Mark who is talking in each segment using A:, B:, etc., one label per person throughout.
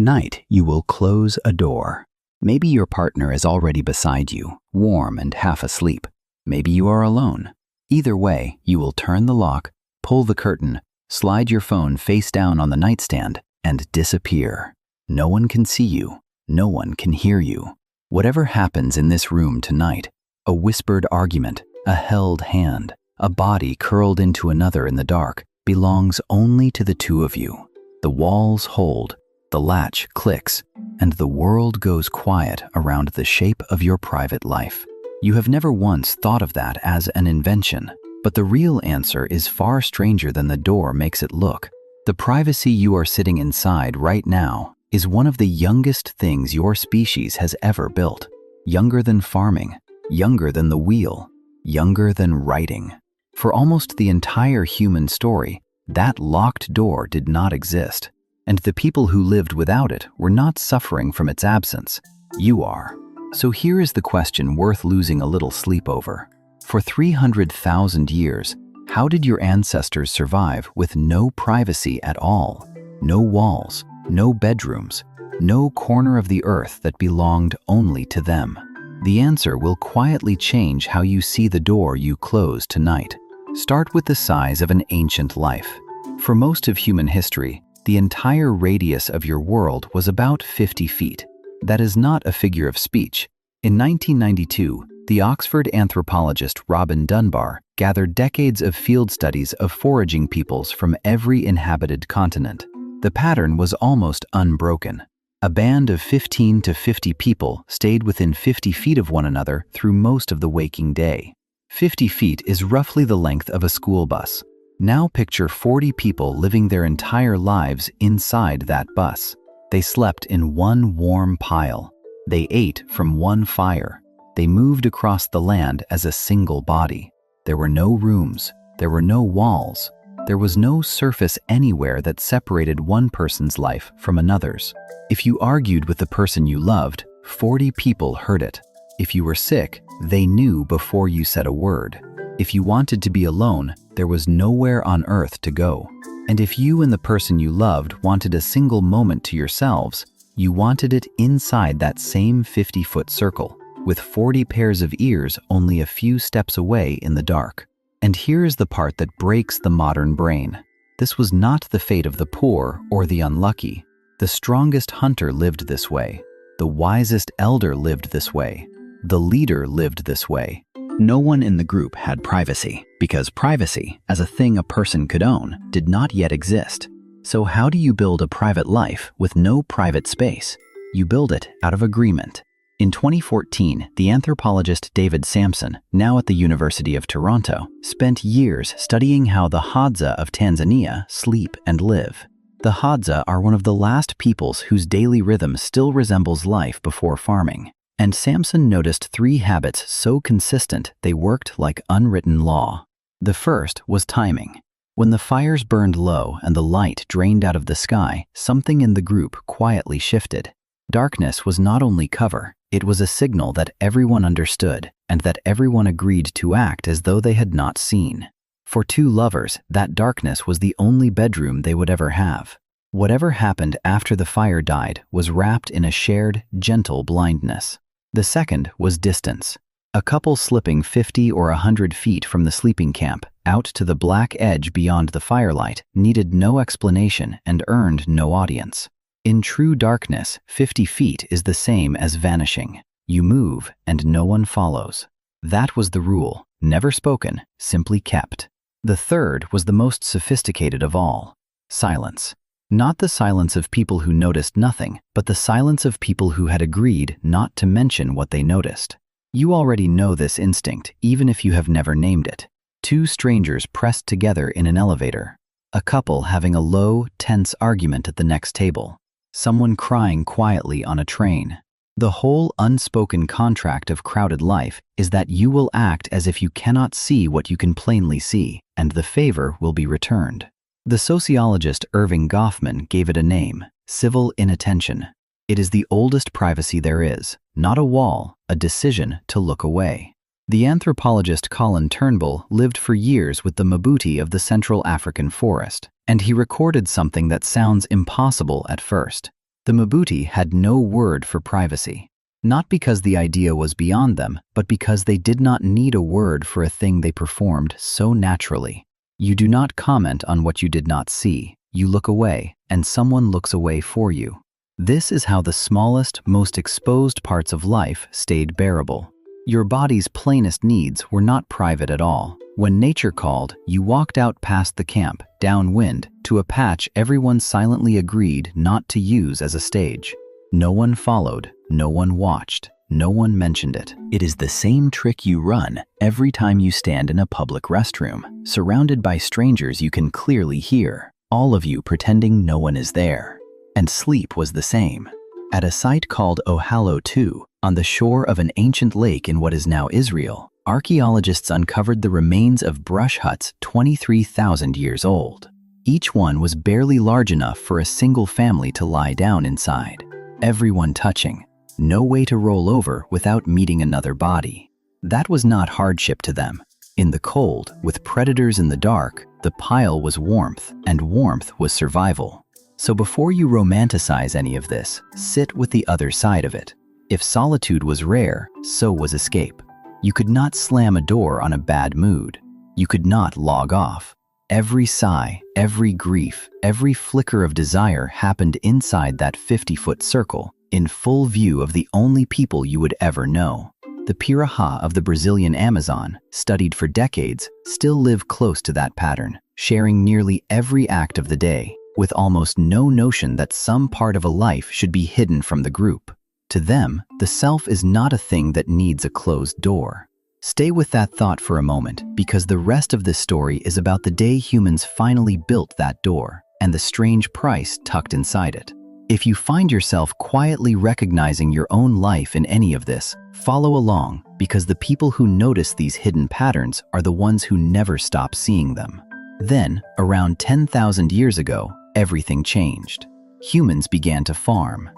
A: Night, you will close a door. Maybe your partner is already beside you, warm and half asleep. Maybe you are alone. Either way, you will turn the lock, pull the curtain, slide your phone face down on the nightstand, and disappear. No one can see you. No one can hear you. Whatever happens in this room tonight, a whispered argument, a held hand, a body curled into another in the dark, belongs only to the two of you. The walls hold, the latch clicks, and the world goes quiet around the shape of your private life. You have never once thought of that as an invention, but the real answer is far stranger than the door makes it look. The privacy you are sitting inside right now is one of the youngest things your species has ever built. Younger than farming, younger than the wheel, younger than writing. For almost the entire human story, that locked door did not exist, and the people who lived without it were not suffering from its absence. You are. So here is the question worth losing a little sleep over. For 300,000 years, how did your ancestors survive with no privacy at all? No walls, no bedrooms, no corner of the earth that belonged only to them. The answer will quietly change how you see the door you close tonight. Start with the size of an ancient life. For most of human history, the entire radius of your world was about 50 feet. That is not a figure of speech. In 1992, the Oxford anthropologist Robin Dunbar gathered decades of field studies of foraging peoples from every inhabited continent. The pattern was almost unbroken. A band of 15 to 50 people stayed within 50 feet of one another through most of the waking day. 50 feet is roughly the length of a school bus. Now picture 40 people living their entire lives inside that bus. They slept in one warm pile. They ate from one fire. They moved across the land as a single body. There were no rooms. There were no walls. There was no surface anywhere that separated one person's life from another's. If you argued with the person you loved, 40 people heard it. If you were sick, they knew before you said a word. If you wanted to be alone, there was nowhere on earth to go. And if you and the person you loved wanted a single moment to yourselves, you wanted it inside that same 50-foot circle, with 40 pairs of ears only a few steps away in the dark. And here is the part that breaks the modern brain. This was not the fate of the poor or the unlucky. The strongest hunter lived this way. The wisest elder lived this way. The leader lived this way. No one in the group had privacy, because privacy, as a thing a person could own, did not yet exist. So how do you build a private life with no private space? You build it out of agreement. In 2014, the anthropologist David Sampson, now at the University of Toronto, spent years studying how the Hadza of Tanzania sleep and live. The Hadza are one of the last peoples whose daily rhythm still resembles life before farming. And Sampson noticed 3 habits so consistent they worked like unwritten law. The first was timing. When the fires burned low and the light drained out of the sky, something in the group quietly shifted. Darkness was not only cover, it was a signal that everyone understood and that everyone agreed to act as though they had not seen. For 2 lovers, that darkness was the only bedroom they would ever have. Whatever happened after the fire died was wrapped in a shared, gentle blindness. The second was distance. A couple slipping 50 or 100 feet from the sleeping camp out to the black edge beyond the firelight needed no explanation and earned no audience. In true darkness, 50 feet is the same as vanishing. You move and no one follows. That was the rule, never spoken, simply kept. The third was the most sophisticated of all. Silence. Not the silence of people who noticed nothing, but the silence of people who had agreed not to mention what they noticed. You already know this instinct, even if you have never named it. 2 strangers pressed together in an elevator. A couple having a low, tense argument at the next table. Someone crying quietly on a train. The whole unspoken contract of crowded life is that you will act as if you cannot see what you can plainly see, and the favor will be returned. The sociologist Irving Goffman gave it a name: civil inattention. It is the oldest privacy there is, not a wall, a decision to look away. The anthropologist Colin Turnbull lived for years with the Mabuti of the Central African forest, and he recorded something that sounds impossible at first. The Mbuti had no word for privacy. Not because the idea was beyond them, but because they did not need a word for a thing they performed so naturally. You do not comment on what you did not see. You look away, and someone looks away for you. This is how the smallest, most exposed parts of life stayed bearable. Your body's plainest needs were not private at all. When nature called, you walked out past the camp, downwind, to a patch everyone silently agreed not to use as a stage. No one followed, no one watched, no one mentioned it. It is the same trick you run every time you stand in a public restroom, surrounded by strangers you can clearly hear, all of you pretending no one is there. And sleep was the same. At a site called Ohalo II, on the shore of an ancient lake in what is now Israel, archaeologists uncovered the remains of brush huts 23,000 years old. Each one was barely large enough for a single family to lie down inside. Everyone touching. No way to roll over without meeting another body. That was not hardship to them. In the cold, with predators in the dark, the pile was warmth, and warmth was survival. So before you romanticize any of this, sit with the other side of it. If solitude was rare, so was escape. You could not slam a door on a bad mood. You could not log off. Every sigh, every grief, every flicker of desire happened inside that 50-foot circle, in full view of the only people you would ever know. The Piraha of the Brazilian Amazon, studied for decades, still live close to that pattern, sharing nearly every act of the day, with almost no notion that some part of a life should be hidden from the group. To them, the self is not a thing that needs a closed door. Stay with that thought for a moment, because the rest of this story is about the day humans finally built that door, and the strange price tucked inside it. If you find yourself quietly recognizing your own life in any of this, follow along, because the people who notice these hidden patterns are the ones who never stop seeing them. Then, around 10,000 years ago, everything changed. Humans began to farm.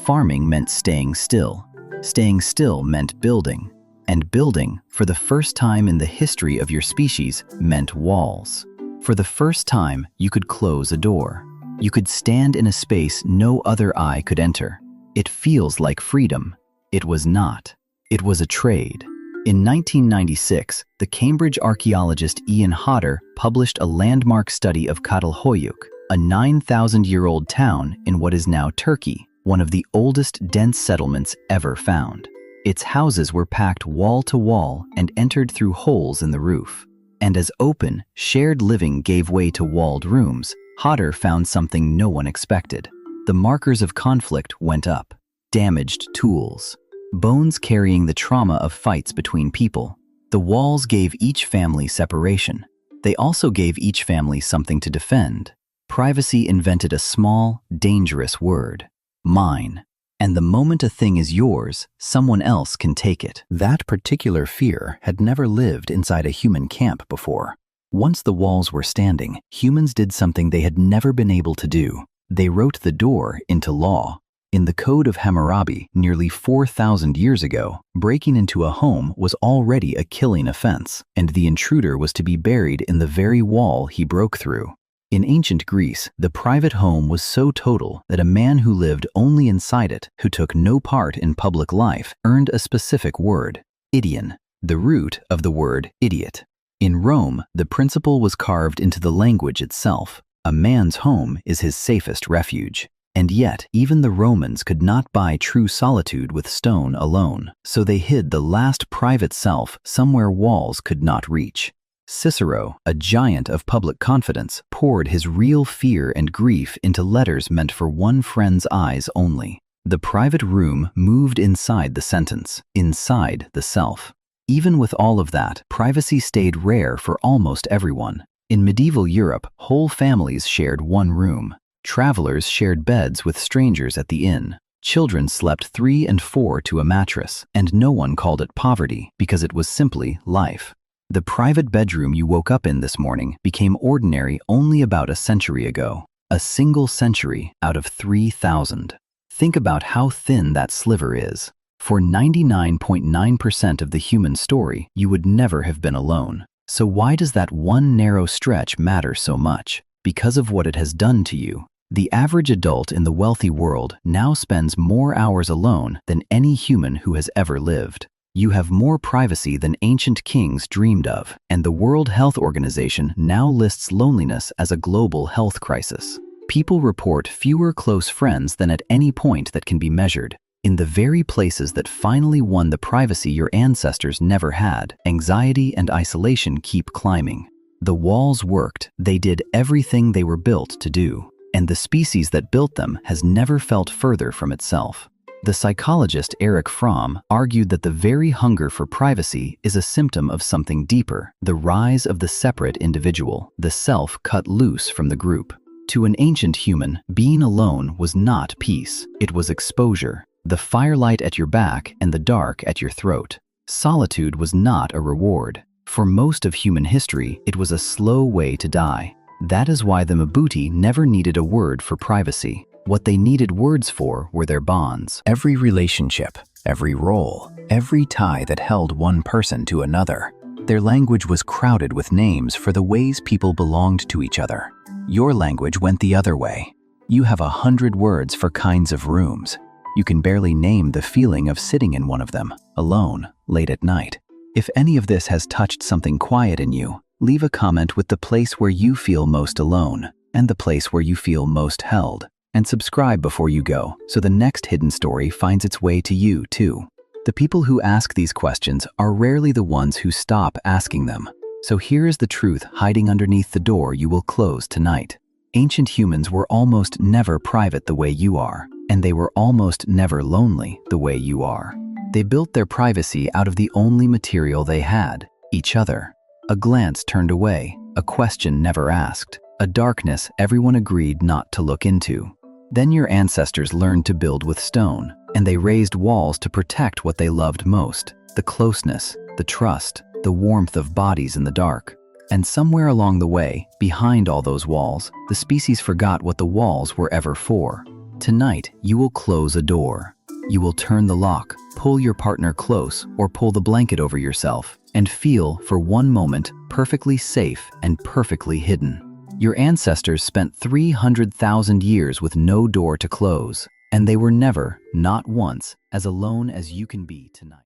A: Farming meant staying still. Staying still meant building. And building, for the first time in the history of your species, meant walls. For the first time, you could close a door. You could stand in a space no other eye could enter. It feels like freedom. It was not. It was a trade. In 1996, the Cambridge archaeologist Ian Hodder published a landmark study of Catalhoyuk, a 9,000-year-old town in what is now Turkey, one of the oldest dense settlements ever found. Its houses were packed wall to wall and entered through holes in the roof. And as open, shared living gave way to walled rooms, Hodder found something no one expected. The markers of conflict went up. Damaged tools. Bones carrying the trauma of fights between people. The walls gave each family separation. They also gave each family something to defend. Privacy invented a small, dangerous word. Mine. And the moment a thing is yours, someone else can take it. That particular fear had never lived inside a human camp before. Once the walls were standing, humans did something they had never been able to do. They wrote the door into law. In the Code of Hammurabi, nearly 4,000 years ago, breaking into a home was already a killing offense, and the intruder was to be buried in the very wall he broke through. In ancient Greece, the private home was so total that a man who lived only inside it, who took no part in public life, earned a specific word, idion, the root of the word idiot. In Rome, the principle was carved into the language itself. A man's home is his safest refuge. And yet, even the Romans could not buy true solitude with stone alone, so they hid the last private self somewhere walls could not reach. Cicero, a giant of public confidence, poured his real fear and grief into letters meant for one friend's eyes only. The private room moved inside the sentence, inside the self. Even with all of that, privacy stayed rare for almost everyone. In medieval Europe, whole families shared one room. Travelers shared beds with strangers at the inn. Children slept 3 and 4 to a mattress, and no one called it poverty because it was simply life. The private bedroom you woke up in this morning became ordinary only about a century ago. A single century out of 3,000. Think about how thin that sliver is. For 99.9% of the human story, you would never have been alone. So why does that one narrow stretch matter so much? Because of what it has done to you. The average adult in the wealthy world now spends more hours alone than any human who has ever lived. You have more privacy than ancient kings dreamed of, and the World Health Organization now lists loneliness as a global health crisis. People report fewer close friends than at any point that can be measured. In the very places that finally won the privacy your ancestors never had, anxiety and isolation keep climbing. The walls worked. They did everything they were built to do, and the species that built them has never felt further from itself. The psychologist Erich Fromm argued that the very hunger for privacy is a symptom of something deeper, the rise of the separate individual, the self cut loose from the group. To an ancient human, being alone was not peace, it was exposure, the firelight at your back and the dark at your throat. Solitude was not a reward. For most of human history, it was a slow way to die. That is why the Mbuti never needed a word for privacy. What they needed words for were their bonds. Every relationship, every role, every tie that held one person to another. Their language was crowded with names for the ways people belonged to each other. Your language went the other way. You have 100 words for kinds of rooms. You can barely name the feeling of sitting in one of them, alone, late at night. If any of this has touched something quiet in you, leave a comment with the place where you feel most alone and the place where you feel most held. And subscribe before you go, so the next hidden story finds its way to you too. The people who ask these questions are rarely the ones who stop asking them. So here is the truth hiding underneath the door you will close tonight. Ancient humans were almost never private the way you are, and they were almost never lonely the way you are. They built their privacy out of the only material they had, each other. A glance turned away, a question never asked, a darkness everyone agreed not to look into. Then your ancestors learned to build with stone, and they raised walls to protect what they loved most, the closeness, the trust, the warmth of bodies in the dark. And somewhere along the way, behind all those walls, the species forgot what the walls were ever for. Tonight, you will close a door. You will turn the lock, pull your partner close, or pull the blanket over yourself, and feel, for one moment, perfectly safe and perfectly hidden. Your ancestors spent 300,000 years with no door to close, and they were never, not once, as alone as you can be tonight.